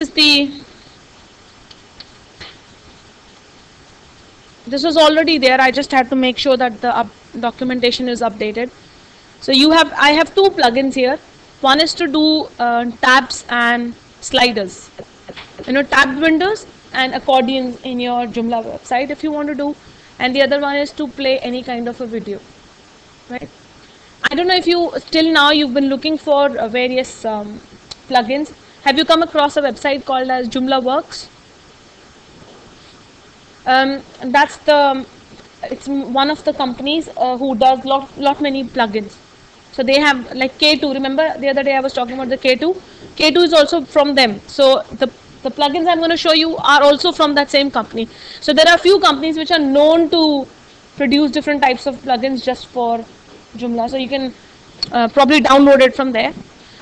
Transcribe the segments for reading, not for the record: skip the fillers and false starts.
is the this was already there. I just had to make sure that the documentation is updated. So I have two plugins here. One is to do tabs and sliders, tabbed windows and accordions in your Joomla website if you want to do, and the other one is to play any kind of a video, right? I don't know if you till now you've been looking for various plugins. Have you come across a website called as Joomla Works? It's one of the companies who does lot many plugins. So they have like K2. Remember the other day I was talking about the K2. K2 is also from them. So the plugins I'm going to show you are also from that same company. So there are a few companies which are known to produce different types of plugins just for Joomla. So you can probably download it from there.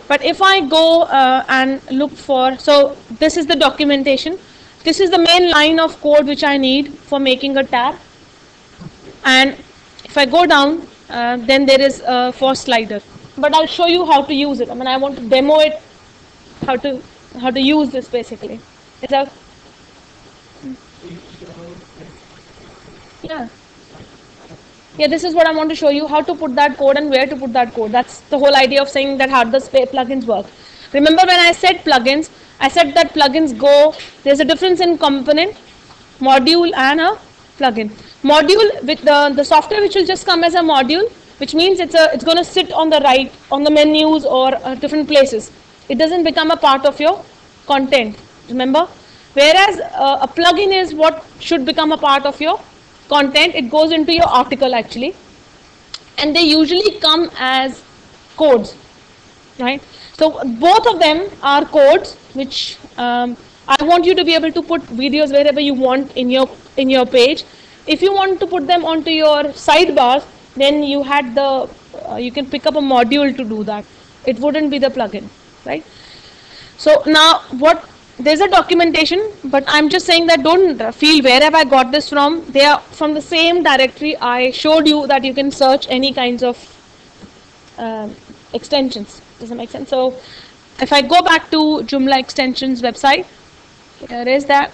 But if I go and look for, so this is the documentation. This is the main line of code which I need for making a tab. And if I go down, then there is a for slider. But I'll show you how to use it. I mean, I want to demo it, how to use this basically. It's a yeah, this is what I want to show you, how to put that code and where to put that code. That's the whole idea of saying that how the plugins work. Remember when I said plugins, I said that plugins go, there's a difference in component, module and a plugin. Module with the software which will just come as a module, which means it's going to sit on the right, on the menus or different places. It doesn't become a part of your content, remember? Whereas a plugin is what should become a part of your content. It goes into your article actually, and they usually come as codes, right? So both of them are codes which I want you to be able to put videos wherever you want in your page. If you want to put them onto your sidebars, then you can pick up a module to do that. It wouldn't be the plugin, right? So now there's a documentation, but I'm just saying that don't feel where have I got this from. They are from the same directory. I showed you that you can search any kinds of extensions. Does that make sense? So if I go back to Joomla extensions website, here is that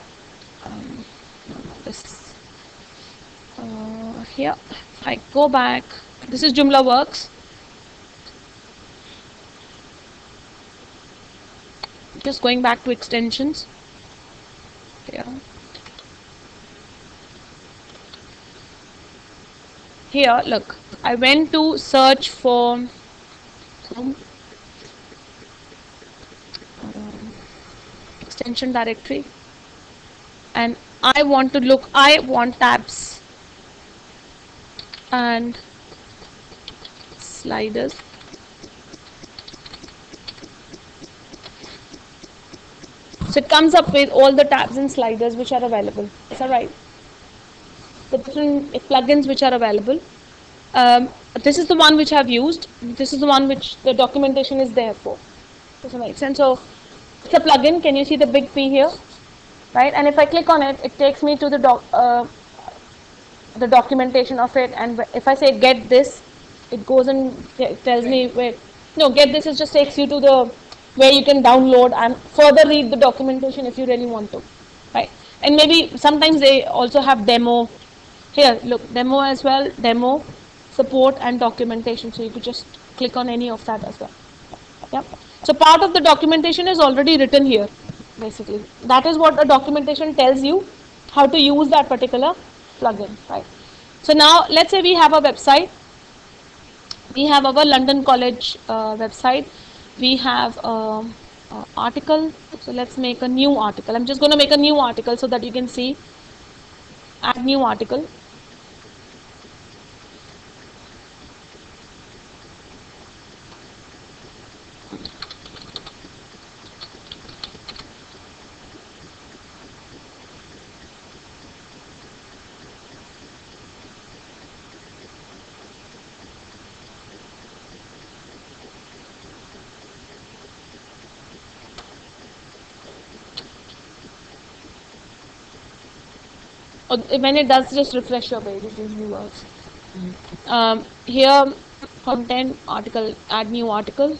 here. If I go back, this is Joomla Works. Just going back to extensions. Here, look, I went to search for extension directory, and I want tabs and sliders. So it comes up with all the tabs and sliders which are available. Is that right? The different plugins which are available. This is the one which I've used. This is the one which the documentation is there for. Does that make sense? So it's a plugin. Can you see the big P here? Right? And if I click on it, it takes me to the documentation of it. And if I say get this, it goes and tells me where. No, get this just takes you to the where you can download and further read the documentation if you really want to, right? And maybe sometimes they also have demo. Here, look, demo as well, demo, support and documentation. So you could just click on any of that as well. Yeah. So part of the documentation is already written here, basically. That is what the documentation tells you, how to use that particular plugin, right? So now let's say we have a website. We have our London College website. We have an article. So let's make a new article. I'm just going to make a new article so that you can see. Add new article. When it does, just refresh your page. It usually works. Here, content, article, add new article.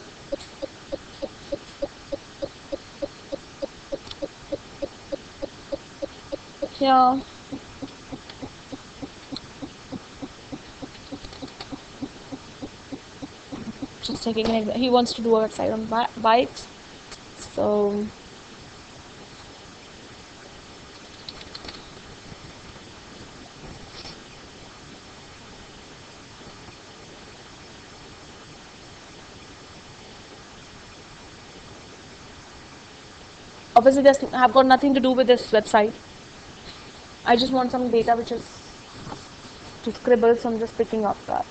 Yeah. Just taking an example. He wants to do a website on bikes. So obviously this have got nothing to do with this website. I just want some data which is to scribble, so I'm just picking up that.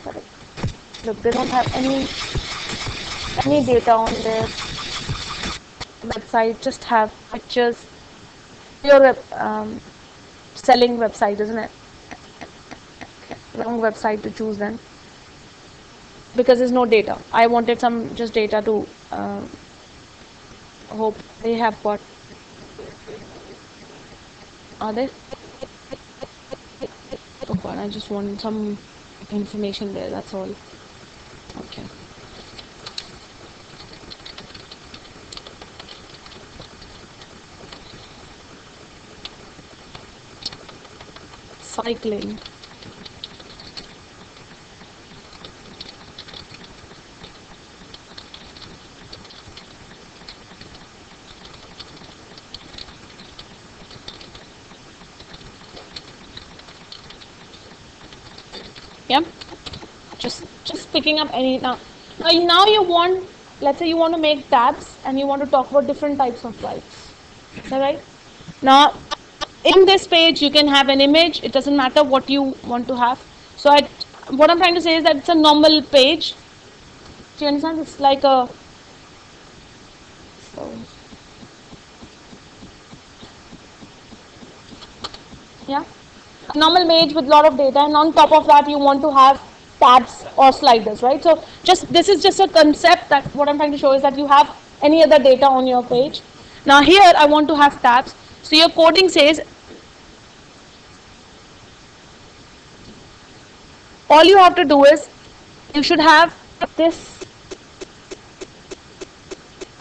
Correct. Look, they don't have any data on their website. Just have pictures. Pure selling website, isn't it? Wrong website to choose then, because there's no data. I wanted some just data to hope they have got. Are they? Oh God, I just want some information there, that's all. Okay. Cycling. Yeah, just picking up any now you want, let's say you want to make tabs and you want to talk about different types of bikes. Is that right? Now in this page you can have an image, it doesn't matter what you want to have. So what I'm trying to say is that it's a normal page. Do you understand? It's like a yeah, a normal page with a lot of data, and on top of that you want to have tabs or sliders, right? So this is just a concept that what I'm trying to show is that you have any other data on your page. Now here I want to have tabs. So your coding says all you have to do is you should have this.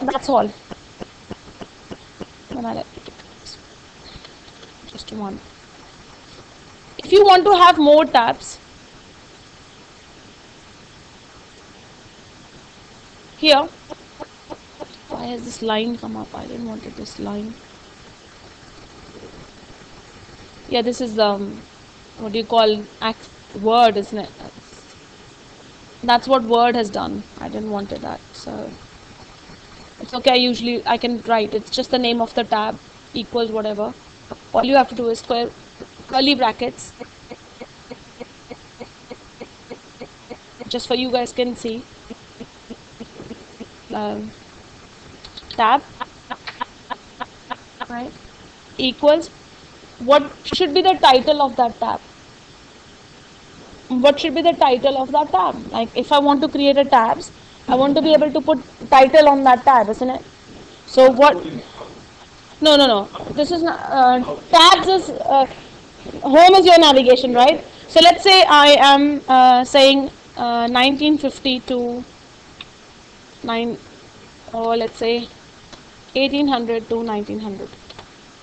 That's all. Just one. If you want to have more tabs, here, why has this line come up? I didn't want this line. Yeah, this is what do you call Word, isn't it? That's what Word has done. I didn't want that, so it's okay. Usually I can write. It's just the name of the tab equals whatever. All you have to do is square curly brackets. Just for you guys can see. Tab, right, equals what should be the title of that tab. What should be the title of that tab? Like if I want to create a tabs, I want to be able to put title on that tab, isn't it? So what? No. This is not tabs is home is your navigation, right? So let's say I am saying 1950 to 9, or let's say 1800 to 1900.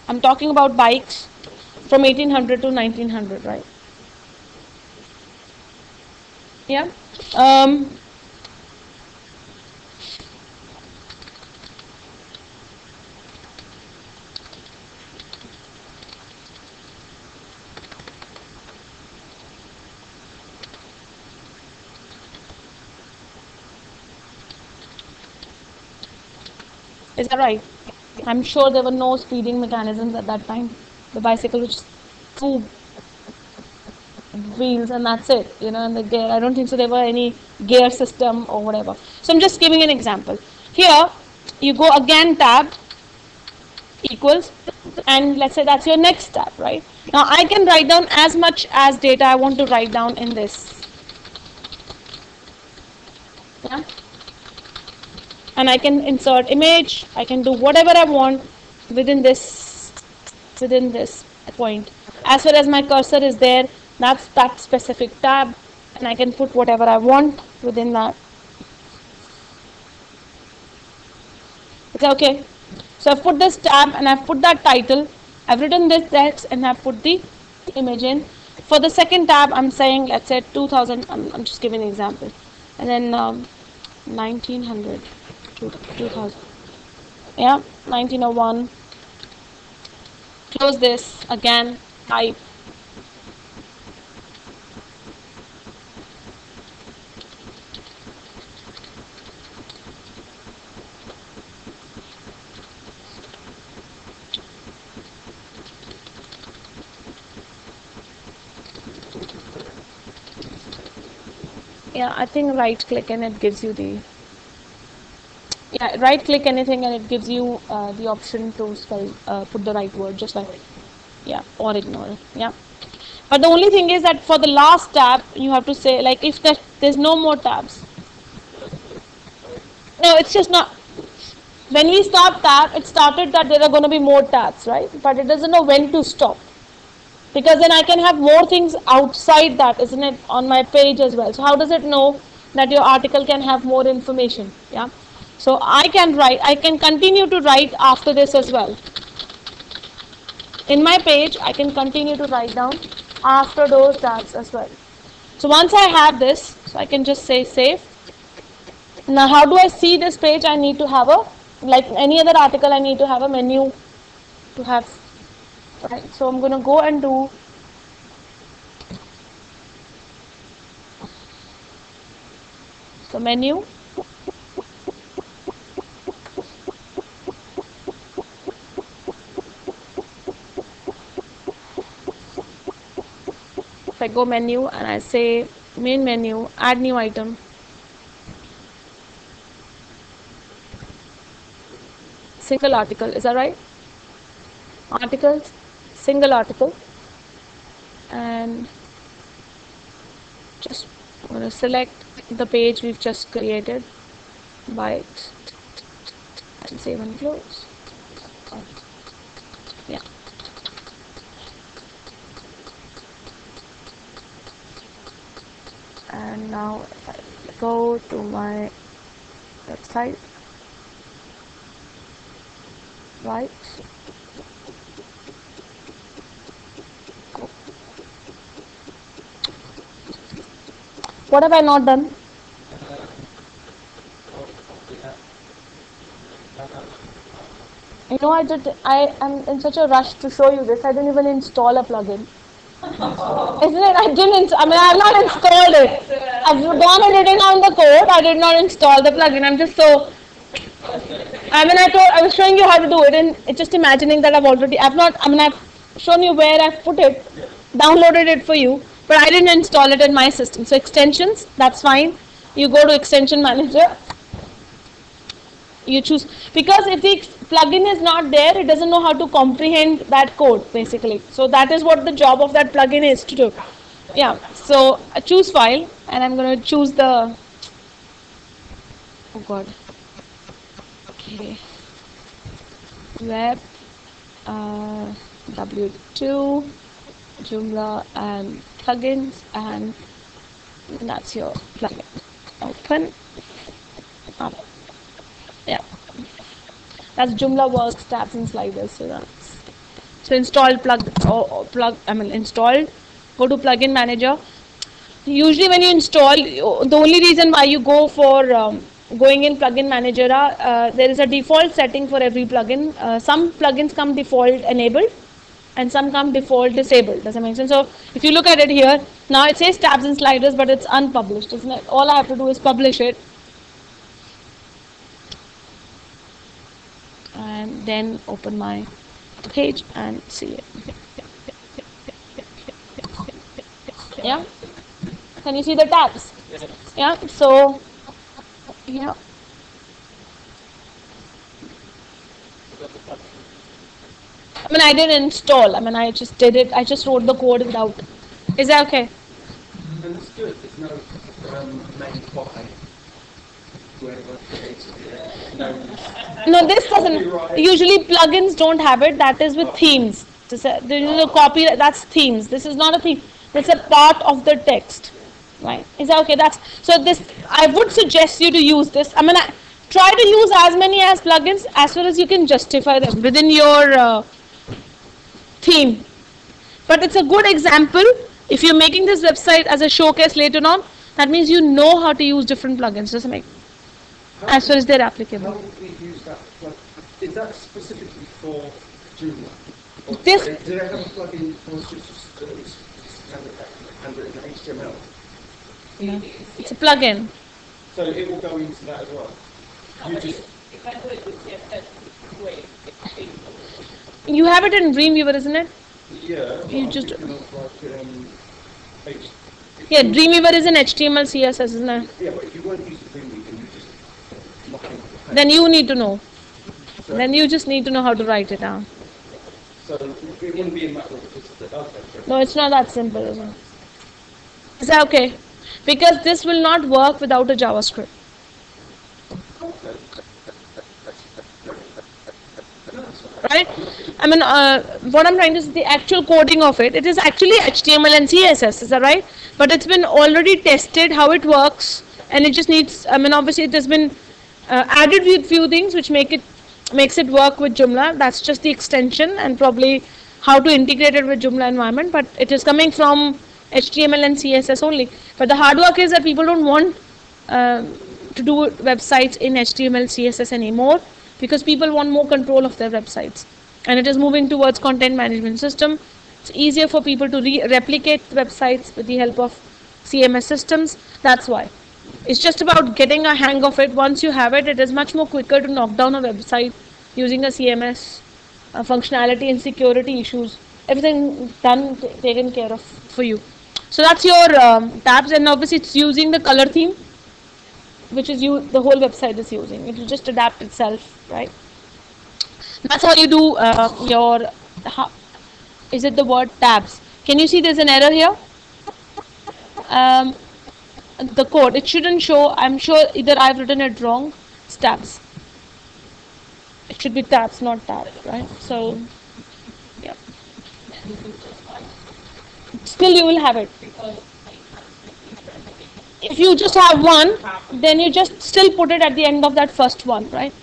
I'm talking about bikes from 1800 to 1900, right? Yeah. Is that right? I'm sure there were no speeding mechanisms at that time. The bicycle was just 2 wheels and that's it, you know, and the gear, I don't think so there were any gear system or whatever. So I'm just giving an example. Here you go again, tab equals, and let's say that's your next tab, right? Now I can write down as much as data I want to write down in this. Yeah. And I can insert image, I can do whatever I want within this point. As far as my cursor is there, that's that specific tab, and I can put whatever I want within that. Is that okay? So I've put this tab and I've put that title. I've written this text and I've put the image in. For the second tab, I'm saying, let's say 2000. I'm just giving an example. And then 1900 to 2000. Yeah, 1901. Close this again. Type. Yeah, I think right click and it gives you the, yeah, right click anything and it gives you the option to spell, put the right word, just like, yeah, or ignore it, yeah. But the only thing is that for the last tab, you have to say, like, if there's no more tabs. No, it's just not, when we stop tab, it started that there are going to be more tabs, right? But it doesn't know when to stop. Because then I can have more things outside that, isn't it, on my page as well. So how does it know that your article can have more information? Yeah. So I can write, I can continue to write after this as well. In my page, I can continue to write down after those tabs as well. So once I have this, so I can just say save. Now how do I see this page? I need to have a, like any other article, I need to have a menu to have. Right, so I'm going to go and do the menu. If I go menu and I say main menu, add new item. Single article, is that right? Articles, single article, and just I'm going to select the page we've just created, bytes, and save and close. Yeah. And now if I go to my website, right. What have I not done? You know, I am in such a rush to show you this. I didn't even install a plugin. Isn't it? I've not installed it. I've gone and written down the code. I did not install the plugin. I'm just so. I was showing you how to do it, and it's just imagining that I've shown you where I've put it, downloaded it for you, but I didn't install it in my system. So extensions, that's fine. You go to extension manager. You choose, because if the plugin is not there, it doesn't know how to comprehend that code basically. So that is what the job of that plugin is to do. Yeah. So I choose file, and I'm going to choose the. Oh God. Okay. Web W2 Joomla and plugins, and that's your plugin. Open up. Yeah, that's Joomla Works tabs and sliders. So installed installed. Go to plugin manager. Usually when you install, the only reason why you go for going in plugin manager, there is a default setting for every plugin. Some plugins come default enabled, and some come default disabled. Does that make sense? So if you look at it here, now it says tabs and sliders, but it's unpublished, isn't it? All I have to do is publish it. And then open my page and see it. Yeah? Can you see the tabs? Yeah? So, yeah. I didn't install. I just did it. I just wrote the code without. Is that okay? And that's good. There's no main file. No, this doesn't. Usually plugins don't have it. That is with themes. There is a copy. That's themes. This is not a theme. It's a part of the text. Right? Is that okay? So this, I would suggest you to use this. Try to use as many as plugins as far as you can justify them within your theme. But it's a good example. If you're making this website as a showcase later on, that means you know how to use different plugins, doesn't it? As far as they're applicable. How would we use that plug? Is that specifically for Joomla? Or This- do they have a plugin for handwritten HTML? It's a plugin. So it will go into that as well. You just You have it in Dreamweaver, isn't it? yeah. You I'm just- thinking of like H- Yeah, Dreamweaver is in HTML, CSS, isn't it? yeah, but if you weren't using Dreamweaver, you just lock in. Then you need to know. Then you just need to know how to write it down. So it wouldn't be a matter of just okay. No, it's not that simple, is it? Is that okay? Because this will not work without a JavaScript. Right? I mean, what I'm trying to say, the actual coding of it, it is actually HTML and CSS, is that right? But it's been already tested how it works, and it just needs, I mean, obviously it has been added with few things which makes it work with Joomla. That's just the extension and probably how to integrate it with Joomla environment, but it is coming from HTML and CSS only. But the hard work is that people don't want to do websites in HTML, CSS anymore, because people want more control of their websites, and it is moving towards content management system. It's easier for people to replicate websites with the help of CMS systems. That's why it's just about getting a hang of it. Once you have it, it is much more quicker to knock down a website using a CMS functionality and security issues, everything done, taken care of for you. So that's your tabs, and obviously it's using the color theme, which is the whole website is using. It will just adapt itself, right? That's how you do your, is it the word tabs? Can you see there's an error here? The code, it shouldn't show, I'm sure either I've written it wrong, it's tabs. It should be tabs, not tab, right? So, yeah. Still you will have it. If you just have one, then you just still put it at the end of that first one, right?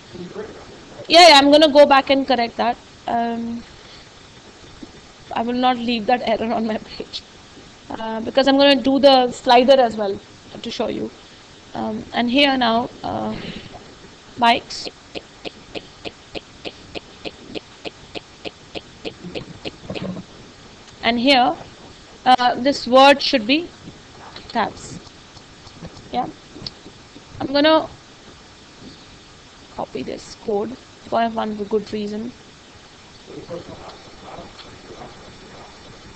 Yeah, I'm going to go back and correct that. I will not leave that error on my page because I'm going to do the slider as well to show you. And here now, bikes. And here, this word should be tabs. Yeah, I'm gonna copy this code for one good reason.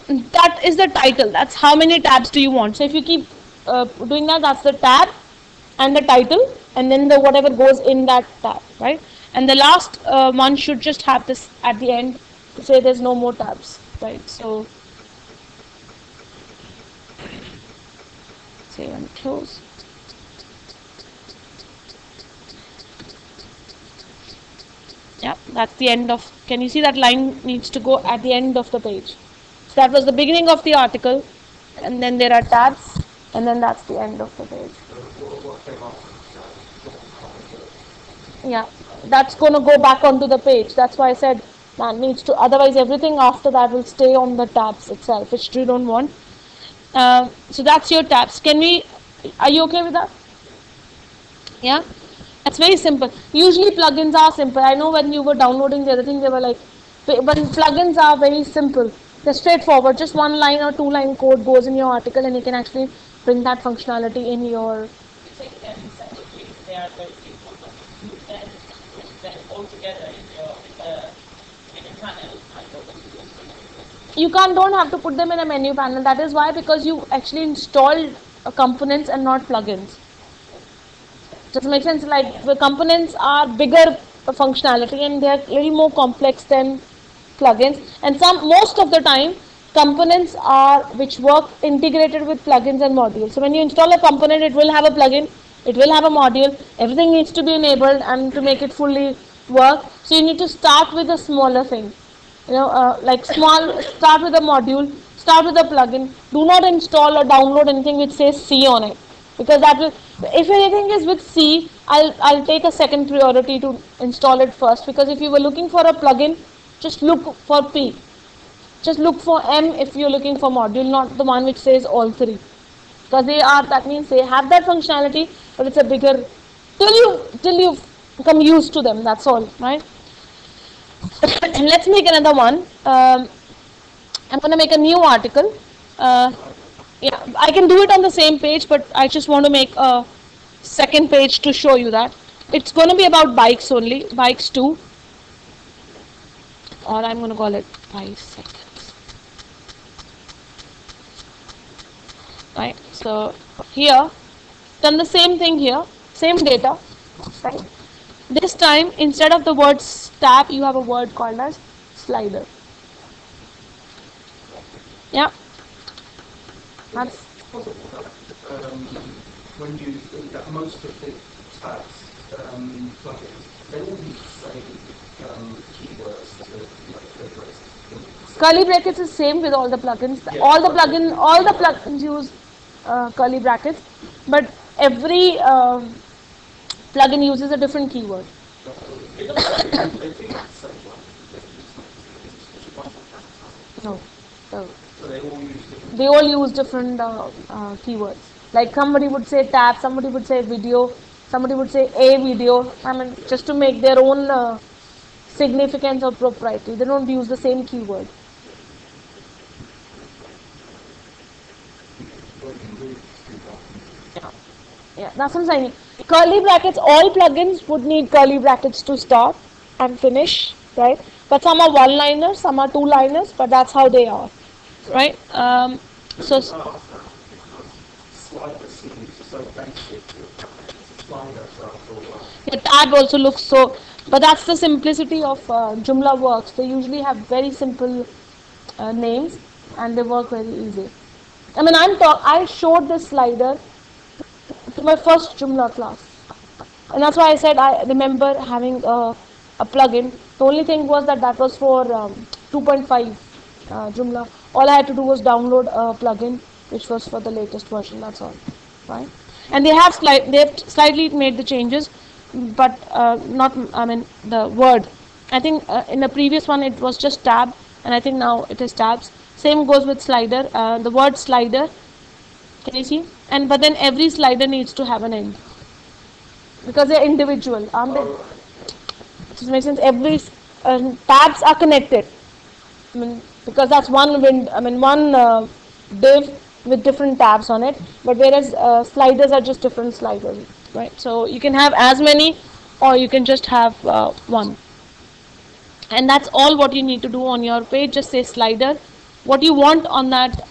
That is the title. That's how many tabs do you want. So if you keep doing that, that's the tab and the title, and then the whatever goes in that tab, right? And the last one should just have this at the end to say there's no more tabs, right? So save and close. Yeah, that's the end of, can you see that line needs to go at the end of the page? So that was the beginning of the article, and then there are tabs, and then that's the end of the page. Yeah, that's going to go back onto the page. That's why I said that needs to, otherwise everything after that will stay on the tabs itself, which you don't want. So that's your tabs. Are you okay with that? Yeah? It's very simple. Usually plugins are simple. I know when you were downloading the other thing, they were like, but plugins are very simple. They're straightforward. Just one line or two line code goes in your article, and you can actually bring that functionality in your. You don't have to put them in a menu panel. That is why, because you actually installed components and not plugins. Does it make sense? Like the components are bigger functionality and they are a little more complex than plugins. And most of the time, components are which work integrated with plugins and modules. So when you install a component, it will have a plugin, it will have a module. Everything needs to be enabled and to make it fully work. So you need to start with a smaller thing. Start with a module, start with a plugin. Do not install or download anything which says C on it. because that will, if anything is with C, I'll take a second priority to install it first, because if you were looking for a plugin, just look for P. Just look for M if you're looking for module, not the one which says all three, because they are, that means they have that functionality, but it's a bigger, till you become used to them, that's all, right? And let's make another one. I'm going to make a new article. Yeah, I can do it on the same page, but I just want to make a second page to show you that. It's going to be about bikes only, bikes 2, or I'm going to call it 5 seconds. Right, so here, done the same thing here, same data, right? This time, instead of the word tab, you have a word called as slider. Yeah. That's when you look at most of the tabs, plugins, they all use the same keywords to address. Curly brackets is same with all the plugins. Yeah. All the plugins use curly brackets, but every plugin uses a different keyword. No. They all use different keywords. Like somebody would say tab, somebody would say video, somebody would say a video. I mean, just to make their own significance or propriety. They don't use the same keyword. Yeah, that's what I'm saying. Curly brackets, all plugins would need curly brackets to start and finish, right? But some are one-liners, some are two-liners, but that's how they are, right? So yeah, tab also looks so, but that's the simplicity of Joomla works. They usually have very simple names and they work very easy. I mean, I showed this slider to my first Joomla class, and that's why I said I remember having a plugin. The only thing was that was for 2.5 Joomla. All I had to do was download a plugin which was for the latest version. That's all, right? And they have slightly made the changes, but not, I mean, the word. I think in the previous one it was just tab, and I think now it is tabs. Same goes with slider. The word slider, can you see? And but then every slider needs to have an end, because they're individual, aren't they? Does it make sense? Every tabs are connected. I mean, because that's one div with different tabs on it. But whereas sliders are just different sliders, right? So you can have as many, or you can just have one. And that's all what you need to do on your page. Just say slider, what you want on that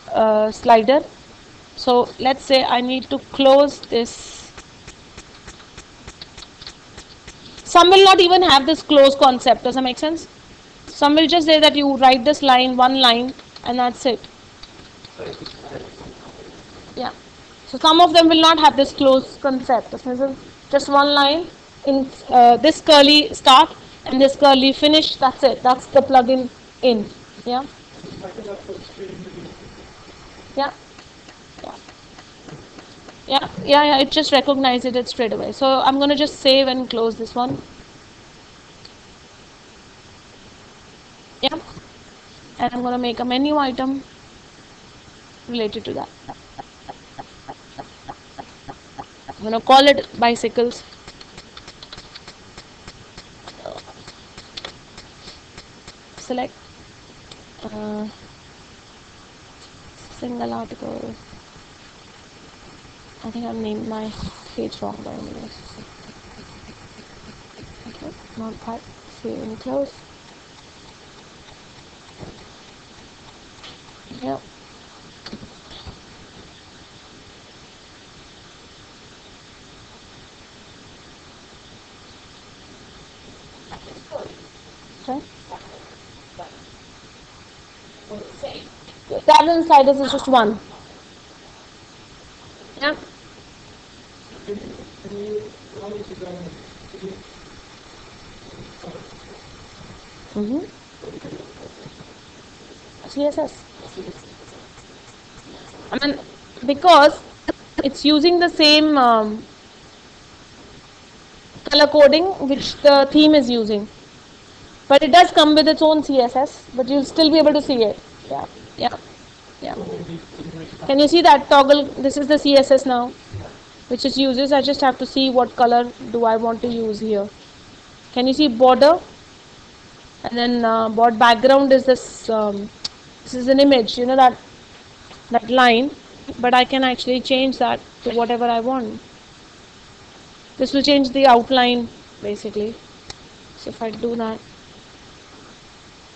slider. So let's say I need to close this. Some will not even have this close concept. Does that make sense? Some will just say that you write this line, one line, and that's it. Yeah. So some of them will not have this close concept. Just one line in this curly start and this curly finish. That's it. That's the plugin in. Yeah. Yeah. Yeah, it just recognized it straight away. So I'm going to just save and close this one. Yeah. And I'm going to make a menu item related to that. I'm going to call it bicycles. Select single article. I think I've named my page wrong, but anyways. Okay, not that. Save and close. Yep. Okay. Tabs and sliders is just one. Yeah. CSS. I mean, because It's using the same color coding which the theme is using. But it does come with its own CSS, but you'll still be able to see it. Yeah, yeah, yeah. Can you see that toggle? This is the CSS now, which it uses. I just have to see what color do I want to use here. Can you see border? And then what background is this? This is an image, you know, that line, but I can actually change that to whatever I want. This will change the outline basically. So if I do that,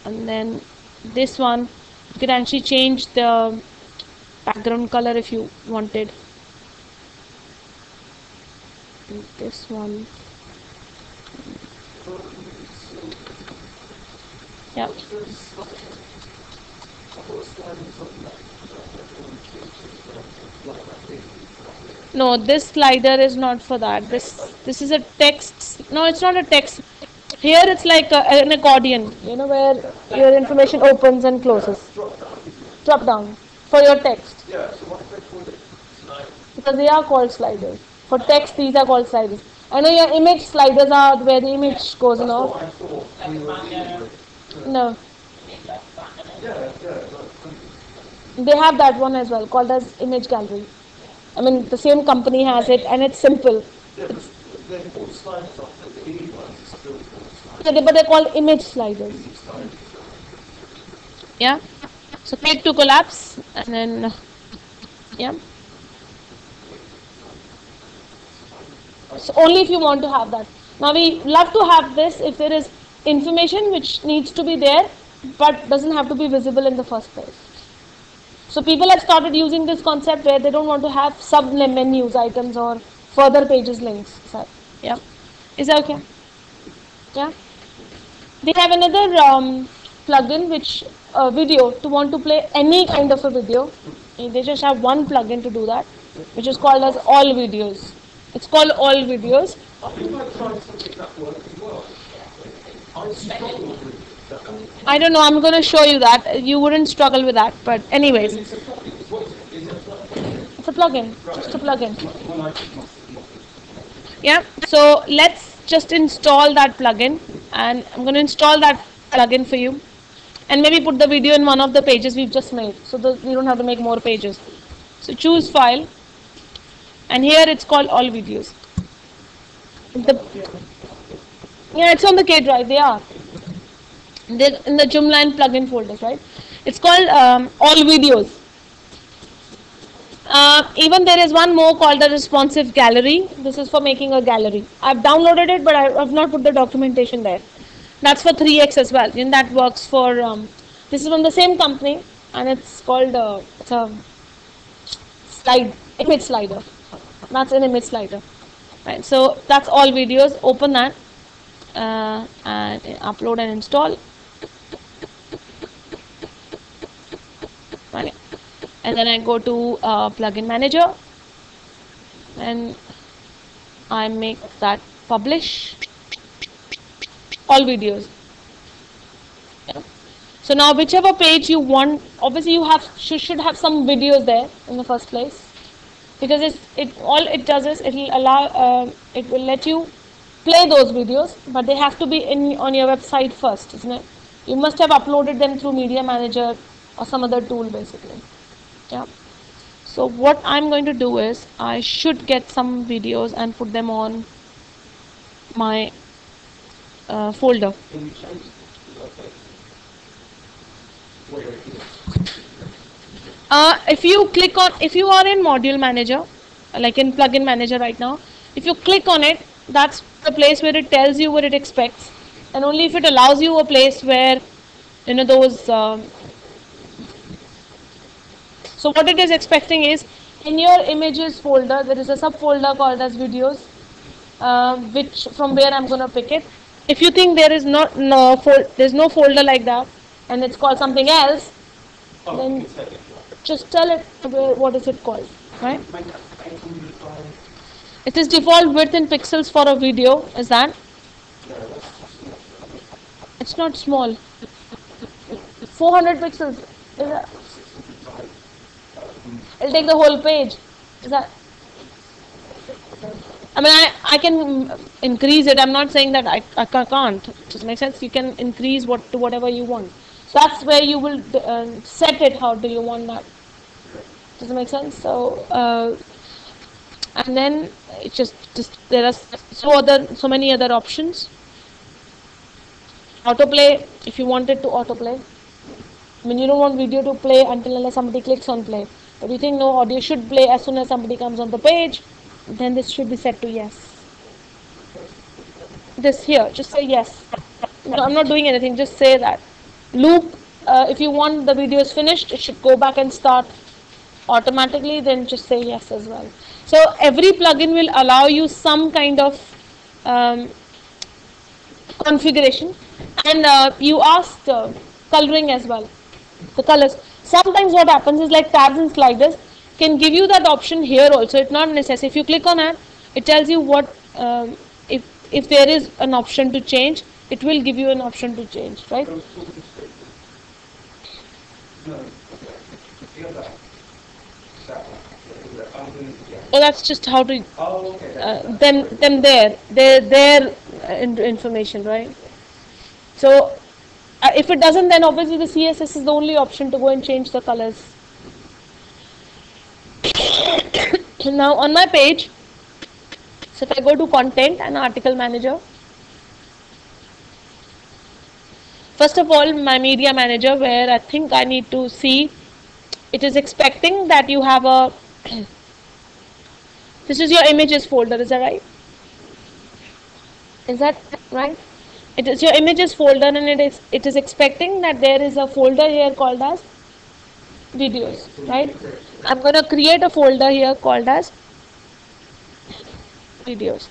and then this one, you can actually change the background color if you wanted. And this one, yeah. No, this slider is not for that. This is a text. No, it's not a text. Here it's like an accordion, you know, where your information opens and closes. Drop down for your text. Yeah, so what if I call it slide? Because they are called sliders. For text, these are called sliders. I know your image sliders are where the image goes That's off. what I thought when you were reading it. No, Yeah. they have that one as well, called as image gallery. I mean, the same company has it, and it's simple. Yeah, but they're called sliders, aren't they? The E ones are still called sliders. Yeah, but they're called image sliders. Yeah. So click to collapse, and then yeah. So only if you want to have that. Now we love to have this if there is information which needs to be there, but doesn't have to be visible in the first place. So people have started using this concept where they don't want to have sub menus items or further pages links. So, yeah, is that okay? Yeah. They have another plugin which video to want to play any kind of a video. They just have one plugin to do that, which is called as all videos. It's called all videos. I think I tried something that worked as well. I struggled with that. I don't know, I'm going to show you that. You wouldn't struggle with that, but anyways. It's a plugin. What is it? Is it a plugin? It's a plugin, just a plugin. Well, I think Yeah, so let's just install that plugin, and I'm going to install that plugin for you, and maybe put the video in one of the pages we've just made, so that we don't have to make more pages. So choose file, and here it's called all videos. Yeah, it's on the K drive. They are. They're in the Joomla and plugin folders, right? It's called all videos. Even there is one more called the responsive gallery. This is for making a gallery. I've downloaded it, but I have not put the documentation there. That's for 3x as well, and that works for. This is from the same company, and it's called it's a image slider. That's an image slider, right? So that's all videos. Open that and upload and install. Right. And then I go to plugin manager, and I make that publish all videos. Yeah. So now whichever page you want, obviously you should have some videos there in the first place, because all it does is it will let you play those videos, but they have to be on your website first, isn't it? You must have uploaded them through Media Manager or some other tool basically. Yeah. So what I'm going to do is I should get some videos and put them on my folder. Can you change it? Where it is? If you are in Module Manager, like in Plugin Manager right now, if you click on it, that's the place where it tells you what it expects, and only if it allows you a place where those. So what it is expecting is, in your images folder there is a subfolder called as videos, which from where I'm going to pick it. If you think there's no folder like that and it's called something else, then just tell it what is it called, right? It is default width in pixels for a video. Is that? It's not small. 400 pixels. Is that? It'll take the whole page. Is that? I mean, I can increase it. I'm not saying that I can't. Does it make sense? You can increase to whatever you want. So that's where you will set it. How do you want that? Does it make sense? So and then it's just there are so many other options. Autoplay, if you want it to autoplay. I mean, you don't want video to play unless somebody clicks on play. But you think no, audio should play as soon as somebody comes on the page. Then this should be set to yes. This here, just say yes. No, I'm not doing anything, just say that. Loop, if you want the video is finished, it should go back and start automatically, then just say yes as well. So every plugin will allow you some kind of configuration, and you asked coloring as well, the colors. Sometimes what happens is like tabs and sliders can give you that option here also. It's not necessary. If you click on it, it tells you what if there is an option to change, it will give you an option to change, right? No, the other. Oh, that's just how to Oh, okay. them their information, right? So if it doesn't, then obviously the CSS is the only option to go and change the colors. Now on my page, so if I go to content and article manager, first of all my media manager, where I think I need to see, it is expecting that you have a this is your images folder, is that right? Is that right? It is your images folder, and it is expecting that there is a folder here called as videos, right? I'm going to create a folder here called as videos.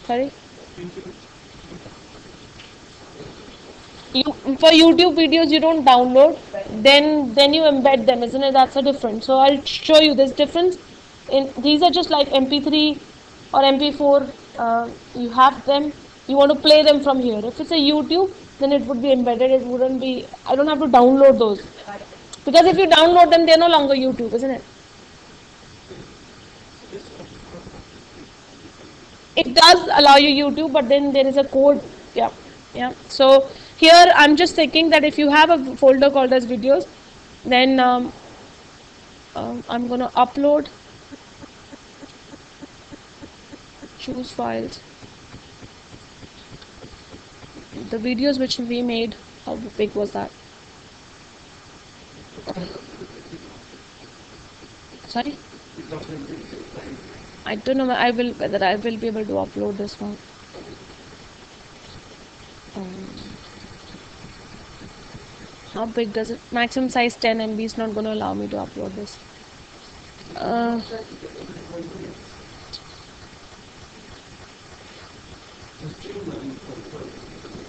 Sorry? For YouTube videos you don't download, then you embed them, isn't it? That's a difference. So I'll show you this difference. These are just like MP3 or MP4. You have them. You want to play them from here. If it's a YouTube, then it would be embedded. It wouldn't be. I don't have to download those, because if you download them, they're no longer YouTube, isn't it? It does allow you YouTube, but then there is a code. Yeah. So here I'm just thinking that if you have a folder called as videos, then I'm going to upload, choose files, the videos which we made. How big was that? Sorry, I don't know whether I will be able to upload this one. How big does it? Maximum size 10 MB is not going to allow me to upload this.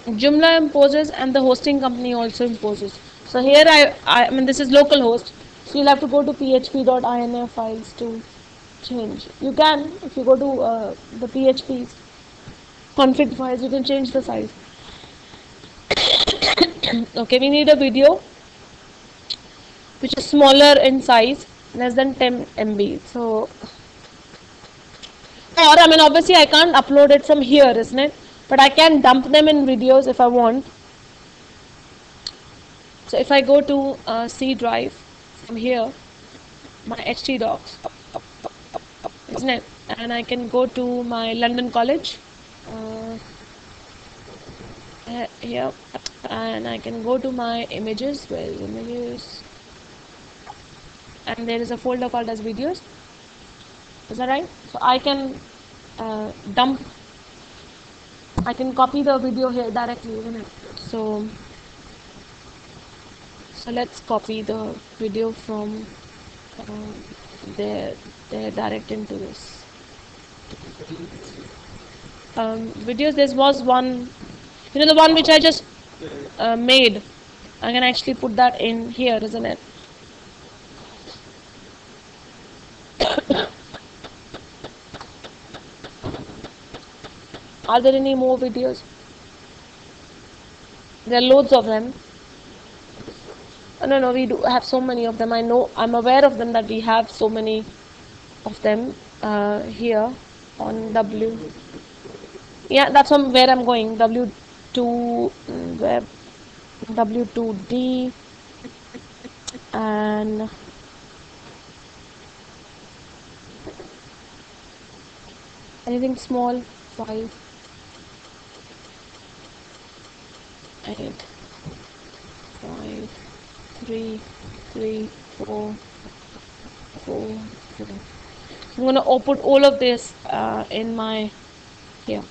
Joomla imposes, and the hosting company also imposes. So here I mean this is localhost, so you'll have to go to php.inf files to change. You can, if you go to the PHP config files, you can change the size. Okay, we need a video which is smaller in size, less than 10 MB. So, or I mean obviously I can't upload it from here, isn't it? But I can dump them in videos if I want. So if I go to C drive from here, my htdocs, isn't it? And I can go to my London College here, and I can go to my images. Where is images? And there is a folder called as videos. Is that right? So I can I can copy the video here directly, isn't it? So let's copy the video from there direct into this. Videos, there was one, the one which I just made. I can actually put that in here, isn't it? Are there any more videos? There are loads of them. No, no, we do have so many of them. I know, I'm aware of them, that we have so many of them here on W. Yeah, that's where I'm going. W2 web, W2D, and anything small, 5, 8, 5, 3, 3, 4, 4, 4. I'm gonna put all of this in my here.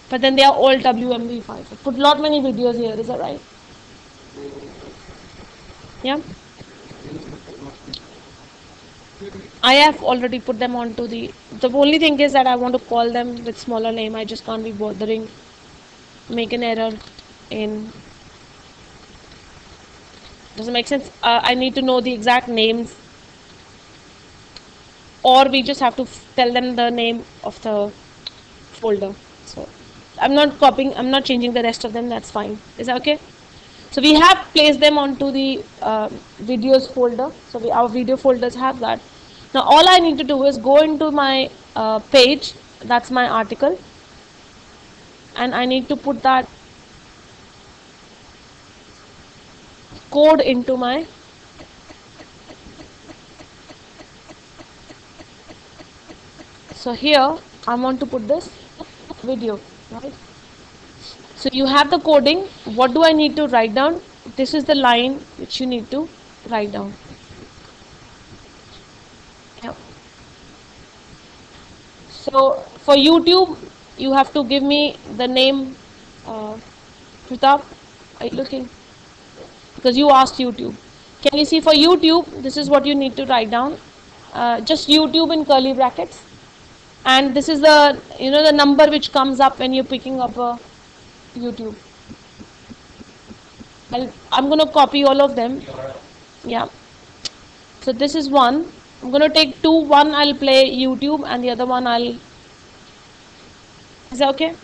But then they are all WMV5. I put lot many videos here, is that right? Yeah. I have already put them onto the only thing is that I want to call them with smaller name. I just can't be bothering make an error in. Doesn't make sense. I need to know the exact names, or we just have to tell them the name of the folder. So I'm not copying, I'm not changing the rest of them, that's fine. Is that okay? So we have placed them onto the videos folder. So our video folders have that. Now all I need to do is go into my page, that's my article, and I need to put that code into my so here I want to put this video, right? So you have the coding. What do I need to write down? This is the line which you need to write down. Yeah. So for YouTube, you have to give me the name. Pratap, are you looking? Because you asked YouTube. Can you see for YouTube? This is what you need to write down. Just YouTube in curly brackets. And this is the the number which comes up when you're picking up a YouTube. I'm going to copy all of them. Yeah. So this is one. I'm going to take two. One I'll play YouTube and the other one I'll. Is that okay?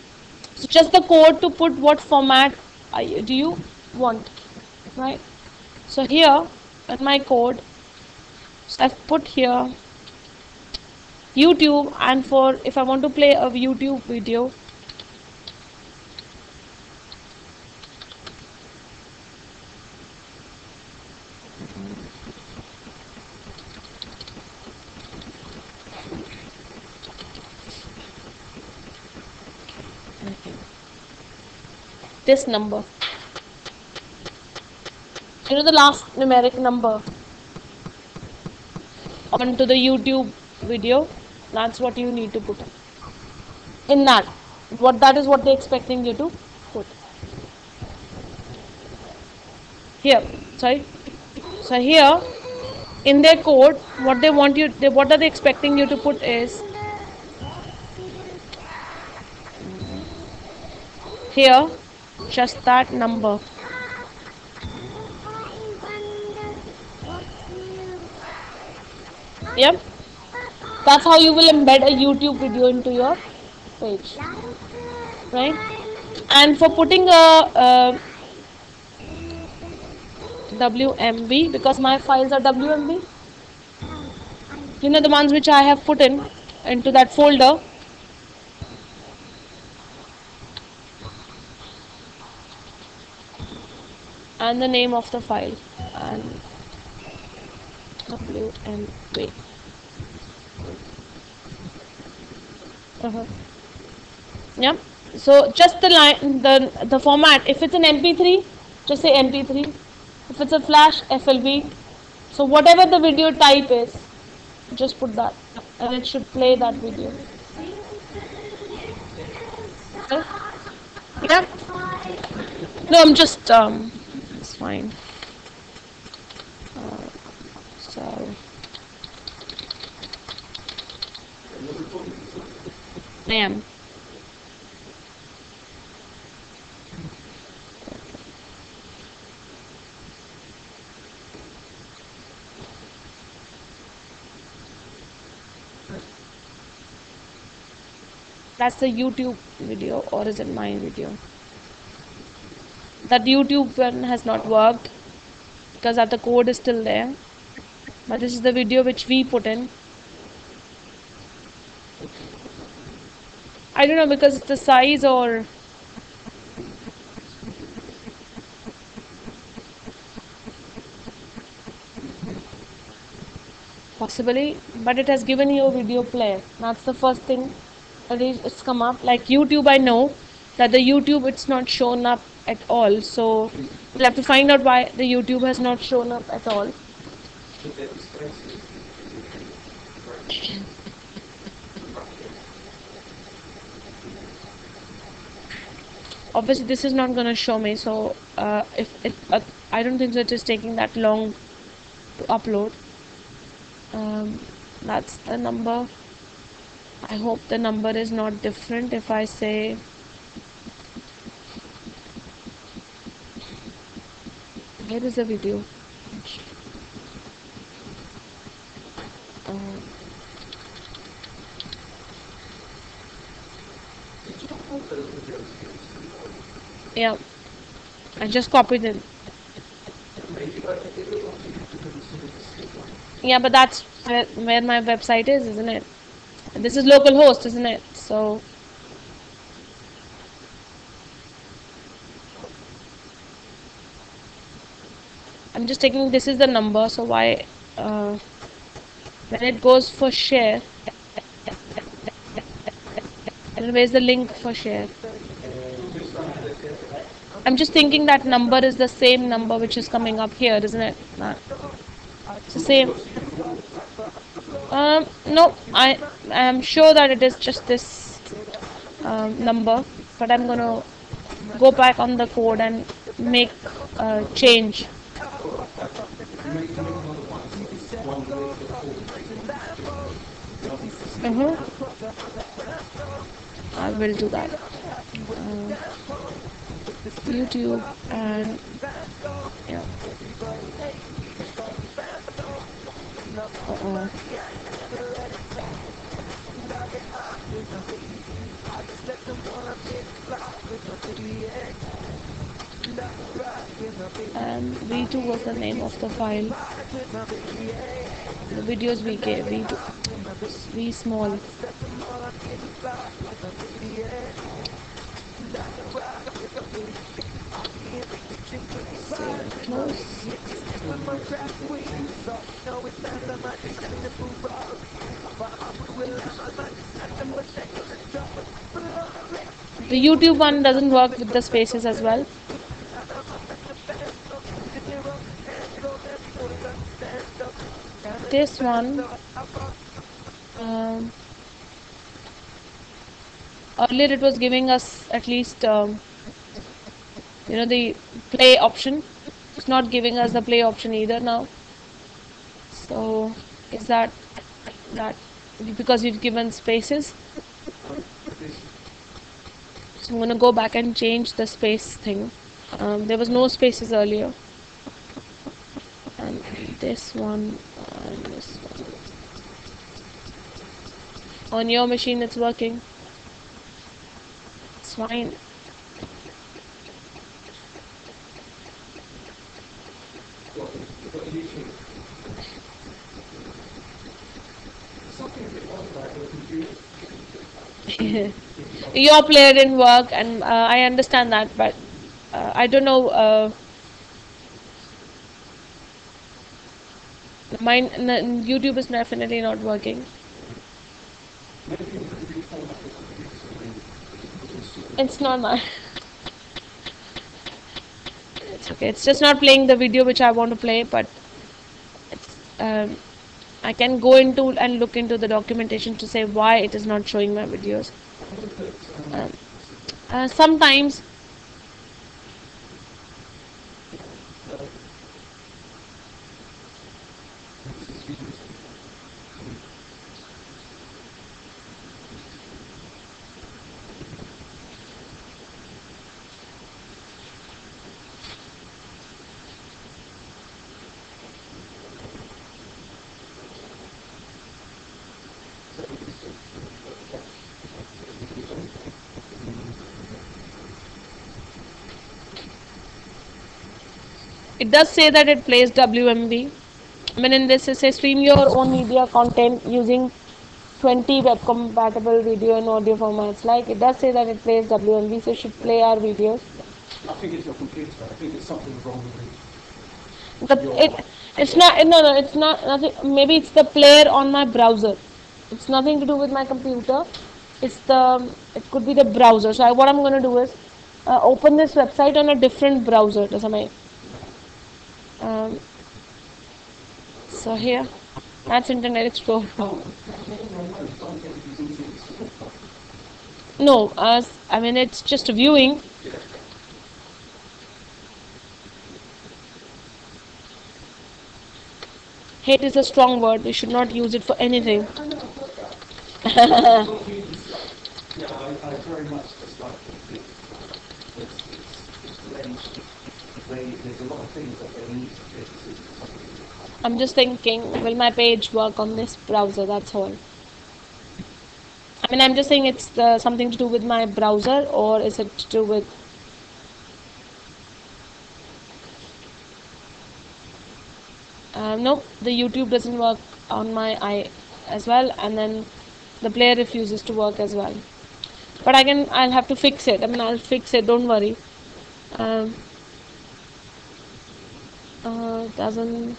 So just the code to put what format do you want, right? So here in my code, so I've put here YouTube, and for if I want to play a YouTube video, this number, the last numeric number onto the YouTube video, that's what you need to put in that. That is what they're expecting you to put here. Sorry. So here in their code, what they want you, what are they expecting you to put is here just that number. Yep. That's how you will embed a YouTube video into your page, right? And for putting a WMV, because my files are WMV, the ones which I have put into that folder. And the name of the file and WMV. Yeah. So just the line, the format. If it's an MP3, just say MP3. If it's a flash, FLV. So whatever the video type is, just put that, and it should play that video. Okay? Yeah. No, I'm just it's fine. So I am. That's the YouTube video, or is it my video? That YouTube one has not worked. because that the code is still there. But this is the video which we put in. I don't know because it's the size or possibly, but it has given you a video player. That's the first thing that it's come up. Like YouTube, I know that the YouTube it's not shown up at all. So we'll have to find out why the YouTube has not shown up at all. Obviously, this is not going to show me. So if it, I don't think so. It is taking that long to upload. That's the number. I hope the number is not different if I say where is the video? Yeah, I just copied it. Yeah, but that's where my website is, isn't it? This is localhost, isn't it? So I'm just taking this is the number. So why when it goes for share, and where's the link for share? I'm just thinking that number is the same number which is coming up here, isn't it? It's the same. No, I am sure that it is just this number, but I'm gonna go back on the code and make a change. I will do that. YouTube and yeah. And V2 was the name of the file. The videos we gave V2, V small. Close. The YouTube one doesn't work with the spaces as well. This one earlier it was giving us at least the play option. It's not giving us the play option either now. So is that because we've given spaces? So I'm going to go back and change the space thing. There was no spaces earlier. And this one and this one. On your machine it's working. It's fine. Your player didn't work, and I understand that, but I don't know. Mine YouTube is definitely not working. It's not mine. It's okay. It's just not playing the video which I want to play, but it's, I can go into and look into the documentation to say why it is not showing my videos. Sometimes It does say that it plays WMV. I mean, in this it says stream your own media content using 20 web compatible video and audio formats. Like, it does say that it plays WMV, so it should play our videos. I think it's your computer. I think it's something wrong with But it's not, no, it's not nothing. Maybe it's the player on my browser. It's nothing to do with my computer. It could be the browser. So what I'm going to do is open this website on a different browser. So here, that's Internet Explorer. No, I mean, it's just viewing. Hate is a strong word. We should not use it for anything. Yeah, I very much dislike it. There's a lot of things that they need to fix. I'm just thinking, will my page work on this browser? That's all. I mean, I'm just saying it's something to do with my browser, or is it to do with... no, the YouTube doesn't work on my eye as well, and then the player refuses to work as well. But I'll have to fix it. I mean, I'll fix it, don't worry. Doesn't...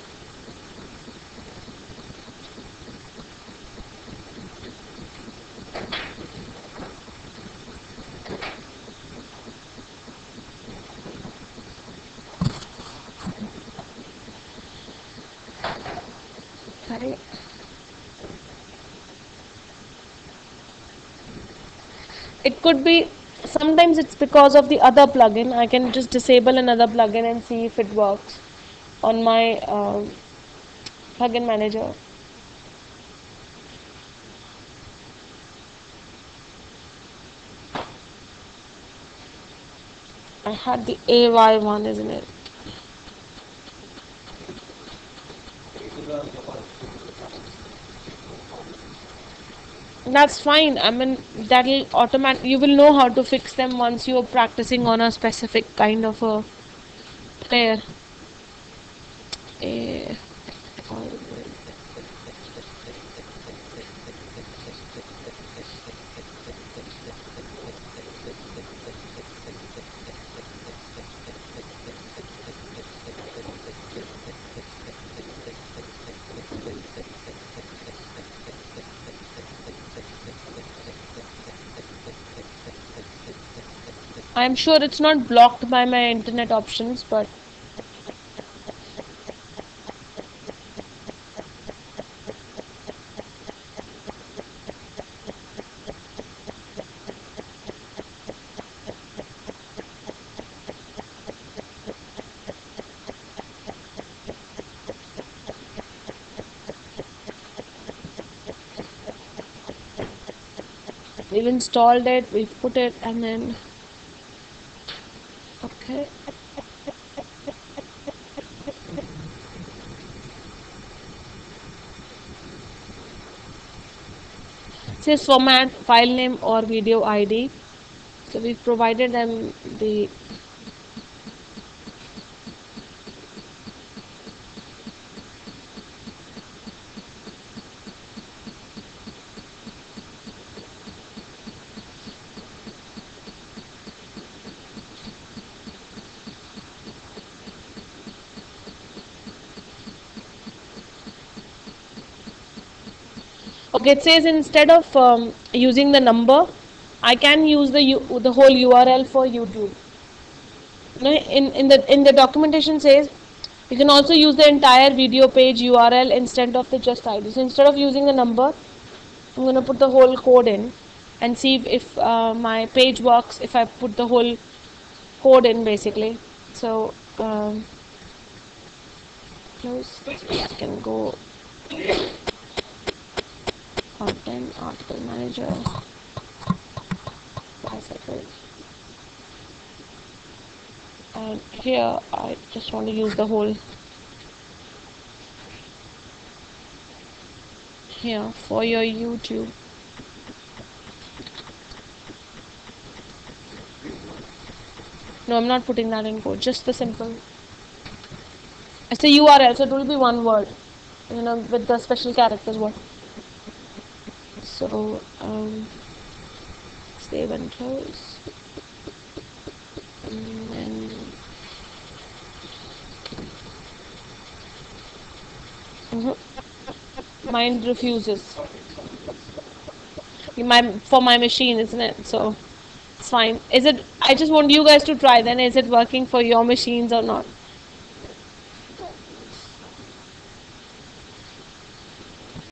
Sorry. It could be, sometimes it's because of the other plugin. I can just disable another plugin and see if it works on my plugin manager. I had the AY one, isn't it? That's fine. I mean, that'll you will know how to fix them once you're practicing on a specific kind of a player. I'm sure it's not blocked by my internet options, but we've installed it, we've put it, and then okay. It says format, file name or video ID. So we've provided them the okay. It says instead of using the number, I can use the whole URL for YouTube. No, in the documentation says you can also use the entire video page URL instead of the just ID. So instead of using the number, I'm going to put the whole code in and see if my page works if I put the whole code in, basically. So close this. I can go content, article manager, and here I just want to use the whole here for your YouTube. No, I'm not putting that in code, just the simple. It's a URL, so it will be one word, you know, with the special characters word. So save and close. And mine refuses. For my machine, isn't it? So it's fine. Is it? I just want you guys to try. Then is it working for your machines or not?